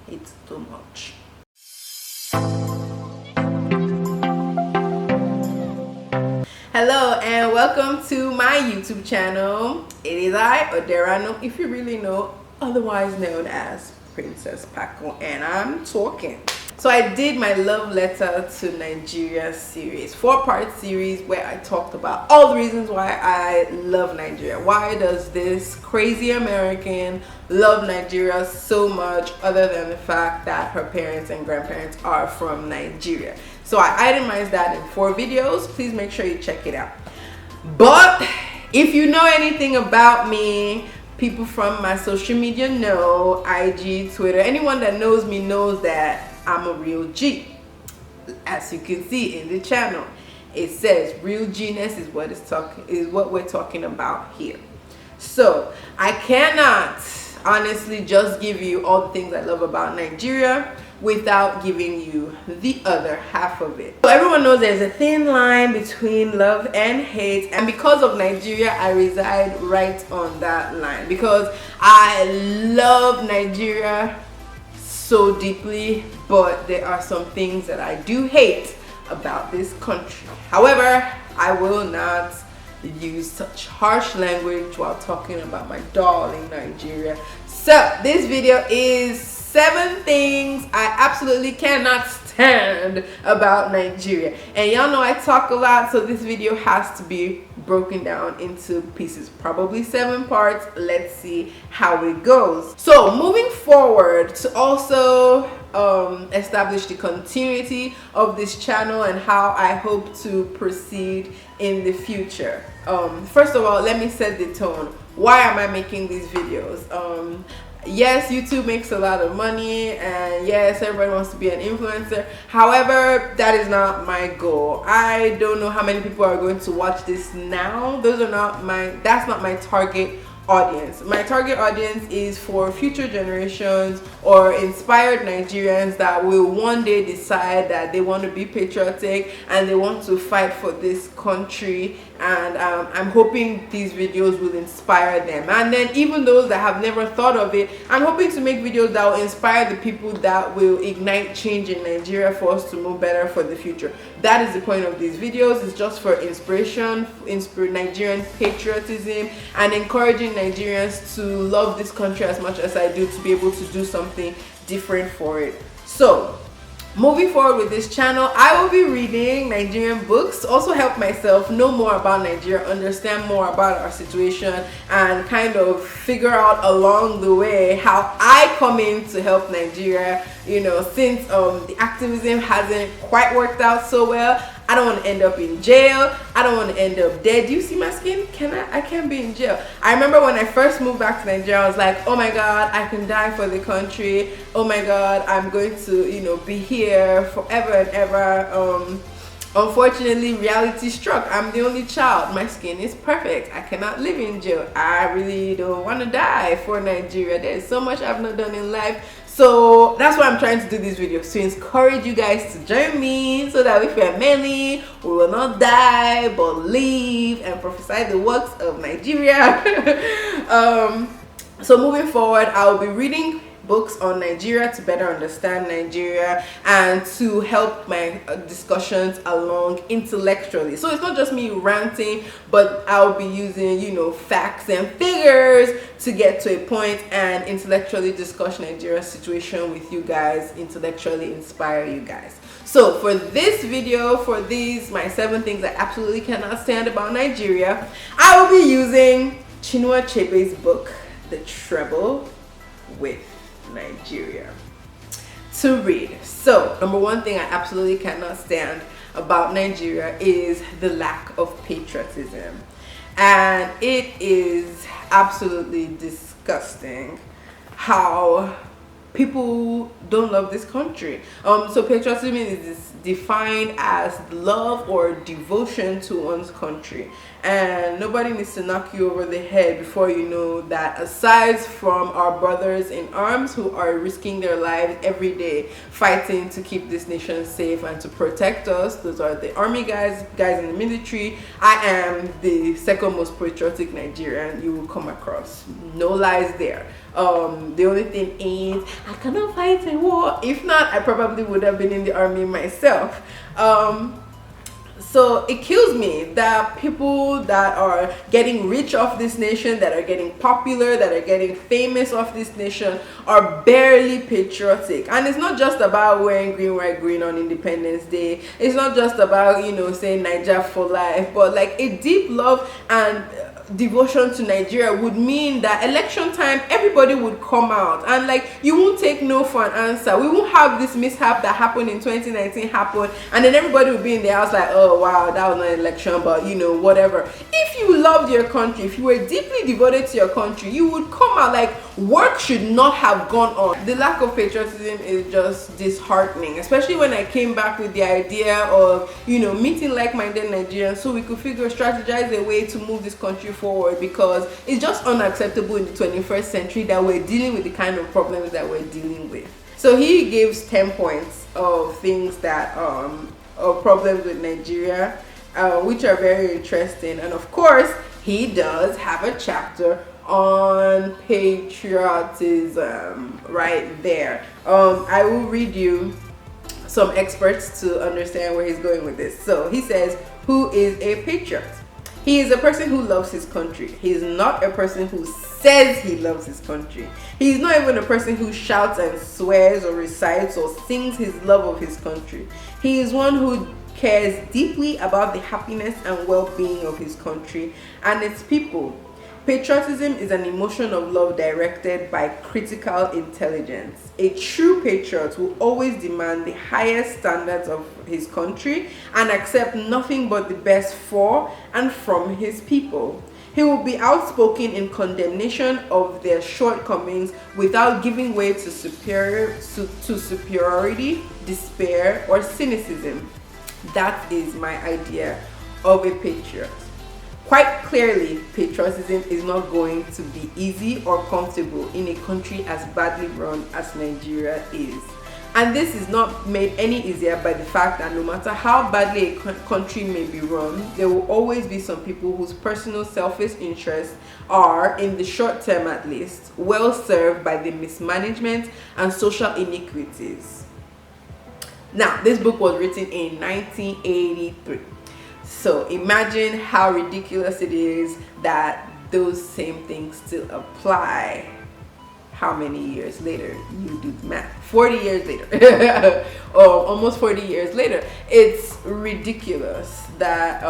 hate too much. Hello and welcome to my YouTube channel. It is I, Oderano, if you really know, otherwise known as Princess Paco, and I'm talking. So I did my love letter to Nigeria series, 4-part series where I talked about all the reasons why I love Nigeria. Why does this crazy American love Nigeria so much, other than the fact that her parents and grandparents are from Nigeria? So I itemized that in 4 videos. Please make sure you check it out. But if you know anything about me, people from my social media know, IG, Twitter, anyone that knows me knows that I'm a real G. As you can see in the channel, it says real G-ness is what we're talking about here. So I cannot honestly just give you all the things I love about Nigeria without giving you the other half of it. So everyone knows there's a thin line between love and hate, and because of Nigeria, I reside right on that line because I love Nigeria so deeply, but there are some things that I do hate about this country. However, I will not use such harsh language while talking about my darling Nigeria. So this video is 7 things I absolutely cannot stand about Nigeria, and y'all know I talk a lot, so this video has to be broken down into pieces, probably 7 parts. Let's see how it goes. So moving forward, to also establish the continuity of this channel and how I hope to proceed in the future, first of all, let me set the tone. Why am I making these videos? Yes, YouTube makes a lot of money, and yes, everybody wants to be an influencer. However, that is not my goal. I don't know how many people are going to watch this now. That's not my target audience. My target audience is for future generations or inspired Nigerians that will one day decide that they want to be patriotic and they want to fight for this country, and I'm hoping these videos will inspire them. And then even those that have never thought of it, I'm hoping to make videos that will inspire the people that will ignite change in Nigeria for us to move better for the future. That is the point of these videos. It's just for inspiration, Nigerian patriotism, and encouraging Nigerians to love this country as much as I do, to be able to do something different for it. So moving forward with this channel, I will be reading Nigerian books, also help myself know more about Nigeria, understand more about our situation, and kind of figure out along the way how I come in to help Nigeria. You know, since the activism hasn't quite worked out so well, I don't want to end up in jail. I don't want to end up dead. Do you see my skin? I can't be in jail. I remember when I first moved back to Nigeria, I was like, oh my God, I can die for the country. Oh my God, I'm going to, you know, be here forever and ever. Unfortunately, reality struck. I'm the only child. My skin is perfect. I cannot live in jail. I really don't want to die for Nigeria. There's so much I've not done in life. So that's why I'm trying to do these videos, to encourage you guys to join me, so that if we are many, we will not die but live and prophesy the works of Nigeria. So moving forward, I will be reading books on Nigeria to better understand Nigeria and to help my discussions along intellectually. So it's not just me ranting, but I'll be using, you know, facts and figures to get to a point and intellectually discuss Nigeria's situation with you guys, intellectually inspire you guys. So for this video, for these my 7 things I absolutely cannot stand about Nigeria, I will be using Chinua Achebe's book, The Trouble with Nigeria, to read. So number 1 thing I absolutely cannot stand about Nigeria is the lack of patriotism, and it is absolutely disgusting how people don't love this country. So patriotism is defined as love or devotion to one's country, and nobody needs to knock you over the head before you know that aside from our brothers in arms who are risking their lives every day fighting to keep this nation safe and to protect us, those are the army guys in the military, I am the second most patriotic Nigerian you will come across. No lies there. The only thing is I cannot fight a war. If not, I probably would have been in the army myself. So it kills me that people that are getting rich off this nation, that are getting popular, that are getting famous off this nation, are barely patriotic. And it's not just about wearing green, white, green on Independence Day. It's not just about, you know, saying Niger for life, but like a deep love and devotion to Nigeria would mean that election time everybody would come out, and like you won't take no for an answer. We won't have this mishap that happened in 2019 happen, and then everybody will be in the house like, oh wow, that was not an election, but you know, whatever. If you loved your country, if you were deeply devoted to your country, you would come out. Like, work should not have gone on. The lack of patriotism is just disheartening, especially when I came back with the idea of, you know, meeting like-minded Nigerians so we could strategize a way to move this country forward, because it's just unacceptable in the 21st century that we're dealing with the kind of problems that we're dealing with. So he gives 10 points of things that of problems with Nigeria, which are very interesting. And of course, he does have a chapter on patriotism right there. I will read you some experts to understand where he's going with this. So he says, who is a patriot? He is a person who loves his country. He is not a person who says he loves his country. He is not even a person who shouts and swears or recites or sings his love of his country. He is one who cares deeply about the happiness and well-being of his country and its people. Patriotism is an emotion of love directed by critical intelligence. A true patriot will always demand the highest standards of his country and accept nothing but the best for and from his people. He will be outspoken in condemnation of their shortcomings without giving way to superiority, despair, or cynicism. That is my idea of a patriot. Quite clearly, patriotism is not going to be easy or comfortable in a country as badly run as Nigeria is. And this is not made any easier by the fact that no matter how badly a country may be run, there will always be some people whose personal selfish interests are, in the short term at least, well served by the mismanagement and social iniquities. Now, this book was written in 1983. So imagine how ridiculous it is that those same things still apply. How many years later? You do the math. 40 years later, or almost 40 years later. It's ridiculous that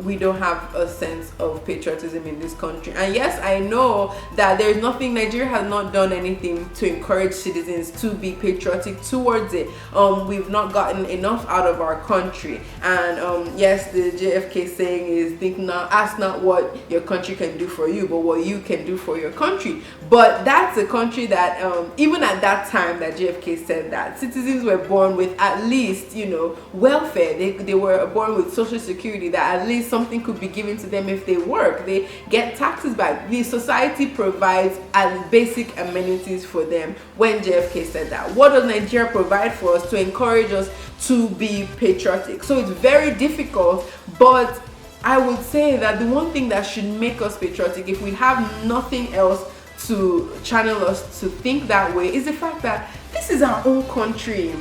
we don't have a sense of patriotism in this country. And yes, I know that there's nothing, Nigeria has not done anything to encourage citizens to be patriotic towards it. We've not gotten enough out of our country. And yes, the JFK saying is, ask not what your country can do for you, but what you can do for your country. But that's a country that even at that time that JFK said that, citizens were born with at least, you know, welfare. They were born with social security, that at least something could be given to them if they work. They get taxes back. The society provides as basic amenities for them. When JFK said that, what does Nigeria provide for us to encourage us to be patriotic? So it's very difficult, but I would say that the one thing that should make us patriotic, if we have nothing else to channel us to think that way, is the fact that this is our own country.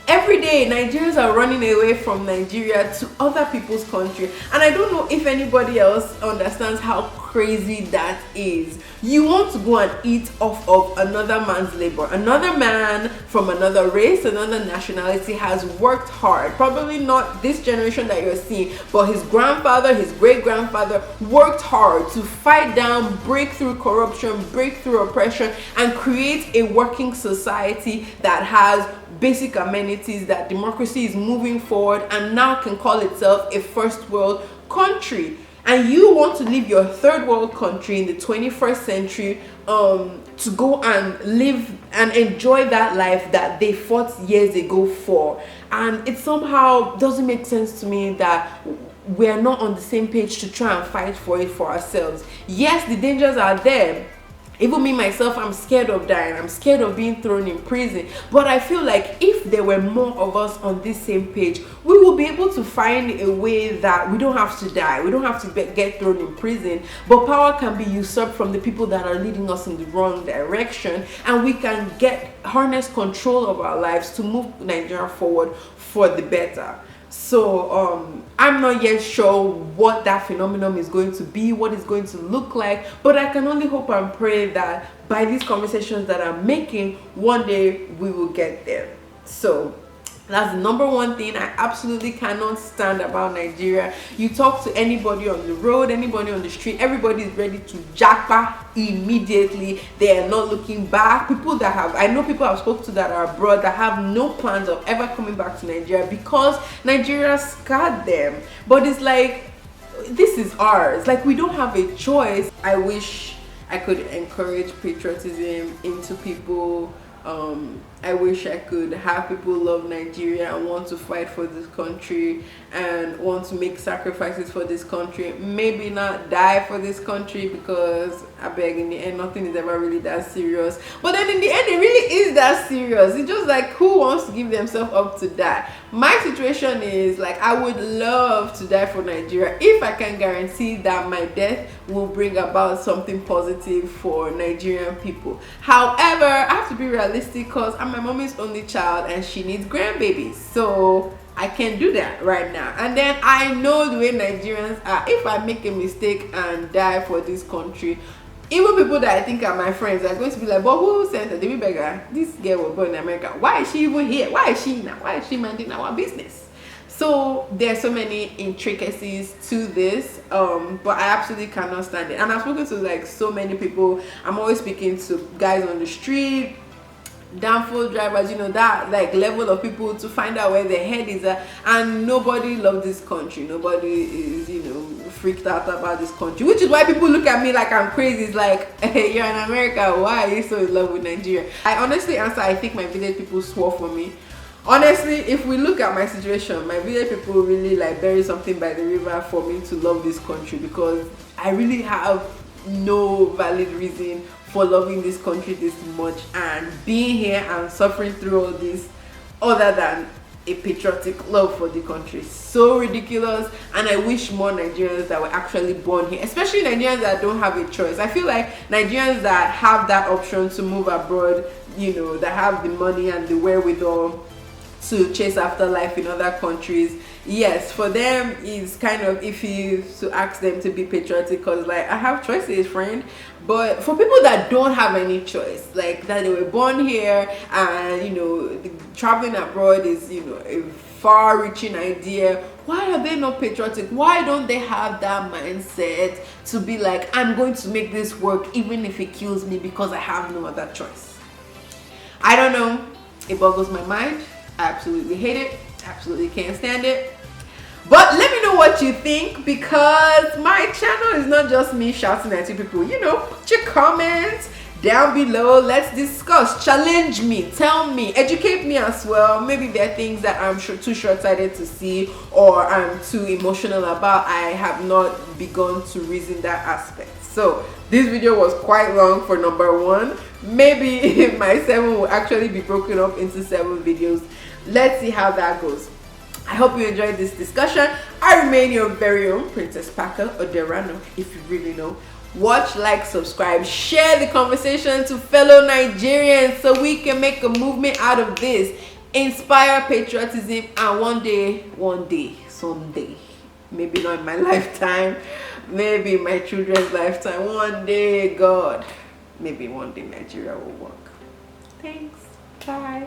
Every day, Nigerians are running away from Nigeria to other people's country. And I don't know if anybody else understands how crazy that is. You want to go and eat off of another man's labor. Another man from another race, another nationality has worked hard. Probably not this generation that you're seeing, but his grandfather, his great-grandfather worked hard to fight down, break through corruption, break through oppression, and create a working society that has basic amenities, that democracy is moving forward and now can call itself a first world country. And you want to leave your third world country in the 21st century to go and live and enjoy that life that they fought years ago for. And it somehow doesn't make sense to me that we're not on the same page to try and fight for it for ourselves. Yes, the dangers are there. Even me myself, I'm scared of dying. I'm scared of being thrown in prison. But I feel like if there were more of us on this same page, we will be able to find a way that we don't have to die. We don't have to get thrown in prison. But power can be usurped from the people that are leading us in the wrong direction. And we can harness control of our lives to move Nigeria forward for the better. So I'm not yet sure what that phenomenon is going to be, what it's going to look like, but I can only hope and pray that by these conversations that I'm making, one day we will get there. So that's the number one thing I absolutely cannot stand about Nigeria. You talk to anybody on the road, anybody on the street, everybody is ready to japa immediately. They are not looking back. I know people I've spoken to that are abroad that have no plans of ever coming back to Nigeria because Nigeria scarred them. But it's like, this is ours. Like, we don't have a choice. I wish I could encourage patriotism into people. I wish I could have people love Nigeria and want to fight for this country and want to make sacrifices for this country. Maybe not die for this country, because I beg, in the end nothing is ever really that serious. But then in the end it really is that serious. It's just like, who wants to give themselves up to die? My situation is like, I would love to die for Nigeria if I can guarantee that my death will bring about something positive for Nigerian people. However, I have to be realistic because I'm my mommy's only child and she needs grandbabies, so I can't do that right now. And then I know the way Nigerians are. If I make a mistake and die for this country, even people that I think are my friends are going to be like, but who sent her? The beggar, this girl was born in America, why is she even here? Why is she now? Why is she minding our business? So there are so many intricacies to this, but I absolutely cannot stand it. And I've spoken to like so many people. I'm always speaking to guys on the street, downfall drivers, you know, that like level of people, to find out where their head is at. And nobody loves this country. Nobody is, you know, freaked out about this country, which is why people look at me like I'm crazy. It's like, hey, you're in America, why are you so in love with Nigeria? I honestly answer, I think my village people swore for me. Honestly, if we look at my situation, my village people really like bury something by the river for me to love this country, because I really have no valid reason for loving this country this much and being here and suffering through all this other than a patriotic love for the country. So ridiculous. And I wish more Nigerians that were actually born here, especially Nigerians that don't have a choice. I feel like Nigerians that have that option to move abroad, you know, that have the money and the wherewithal to chase after life in other countries, yes, for them it's kind of iffy to ask them to be patriotic, because like, I have choices, friend. But for people that don't have any choice, like that they were born here and, you know, traveling abroad is, you know, a far-reaching idea, why are they not patriotic? Why don't they have that mindset to be like, I'm going to make this work even if it kills me, because I have no other choice? I don't know, it boggles my mind. I absolutely hate it, absolutely can't stand it. But let me know what you think, because my channel is not just me shouting at you people. You know, put your comments down below, let's discuss, challenge me, tell me, educate me as well. Maybe there are things that I'm too short-sighted to see, or I'm too emotional about. I have not begun to reason that aspect. So this video was quite long for number one. Maybe my 7 will actually be broken up into 7 videos. Let's see how that goes. I hope you enjoyed this discussion. I remain your very own Princess Paco Oderano, if you really know. Watch, like, subscribe, share the conversation to fellow Nigerians so we can make a movement out of this. Inspire patriotism, and one day, someday, maybe not in my lifetime, maybe in my children's lifetime, one day, God, maybe one day Nigeria will work. Thanks. Bye.